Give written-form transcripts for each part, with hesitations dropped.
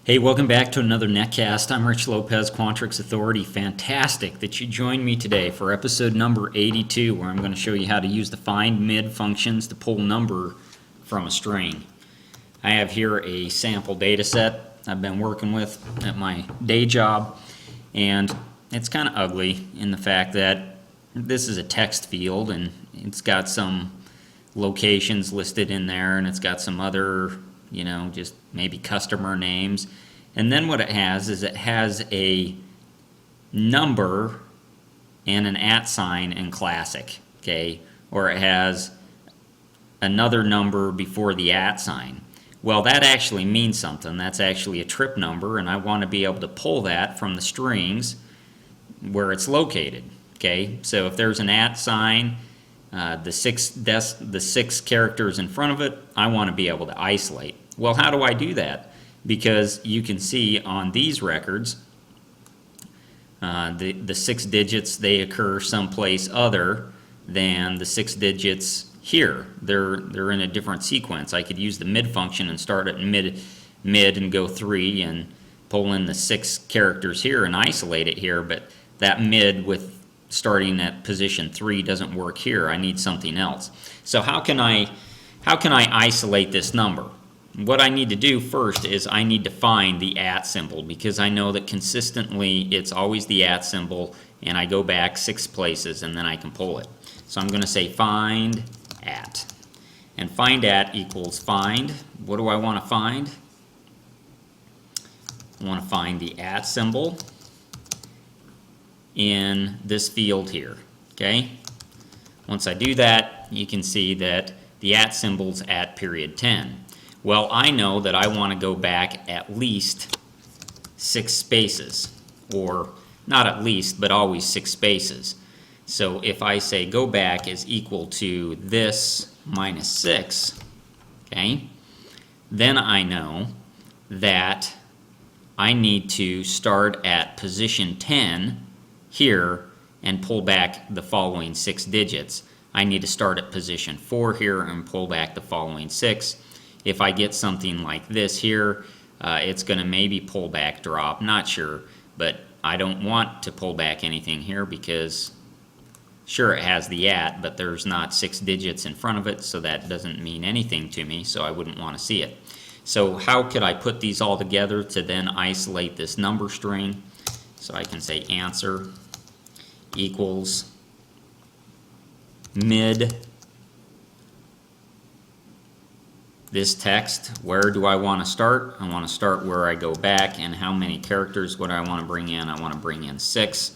Hey, welcome back to another Netcast. I'm Rich Lopez, Quantrix Authority. Fantastic that you joined me today for episode number 82, where I'm going to show you how to use the find mid functions to pull number from a string. I have here a sample data set I've been working with at my day job, and it's kind of ugly in the fact that this is a text field and it's got some locations listed in there, and it's got some other just maybe customer names. And then what it has is it has a number and an @ sign in classic, okay? Or it has another number before the @ sign. Well, that actually means something. That's actually a trip number, and I want to be able to pull that from the strings where it's located, okay? So if there's an @ sign, the six characters in front of it, I want to be able to isolate. Well, how do I do that? Because you can see on these records, the 6 digits, they occur someplace other than the 6 digits here. They're in a different sequence. I could use the mid function and start at mid and go 3 and pull in the 6 characters here and isolate it here, but that mid with starting at position 3 doesn't work here. I need something else. So how can I isolate this number? What I need to do first is I need to find the @ symbol, because I know that consistently it's always the @ symbol, and I go back 6 places and then I can pull it. So I'm going to say find @, and find @ equals find. What do I want to find? I want to find the @ symbol in this field here, okay? Once I do that, you can see that the @ symbol's at period 10. Well, I know that I want to go back at least 6 spaces, or not at least, but always 6 spaces. So if I say go back is equal to this minus 6, okay, then I know that I need to start at position 10 here and pull back the following 6 digits. I need to start at position 4 here and pull back the following 6. If I get something like this here, it's going to maybe pull back drop, not sure, but I don't want to pull back anything here because sure it has the @ but there's not 6 digits in front of it, so that doesn't mean anything to me, so I wouldn't want to see it. So how could I put these all together to then isolate this number string? So I can say answer equals mid this text. Where do I want to start? I want to start where I go back, and how many characters would I want to bring in? I want to bring in 6,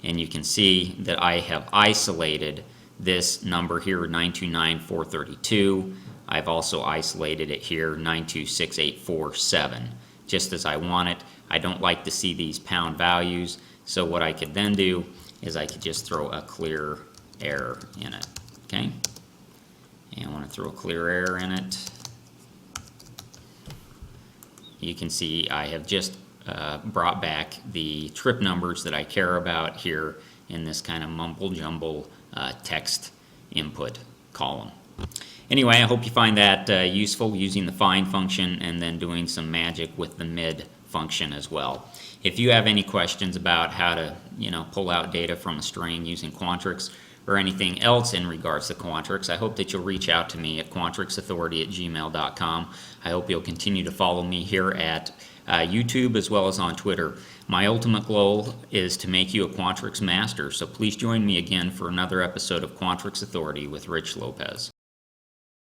and you can see that I have isolated this number here, 929,432. I've also isolated it here, 926,847, just as I want it. I don't like to see these pound values, so what I could then do is I could just throw a clear error in it, okay? And I want to throw a clear error in it. You can see I have just brought back the trip numbers that I care about here in this kind of mumble-jumble text input column. Anyway, I hope you find that useful, using the find function and then doing some magic with the mid function as well. If you have any questions about how to pull out data from a string using Quantrix, or anything else in regards to Quantrix, I hope that you'll reach out to me at quantrixauthority@gmail.com. I hope you'll continue to follow me here at YouTube as well as on Twitter. My ultimate goal is to make you a Quantrix master, so please join me again for another episode of Quantrix Authority with Rich Lopez.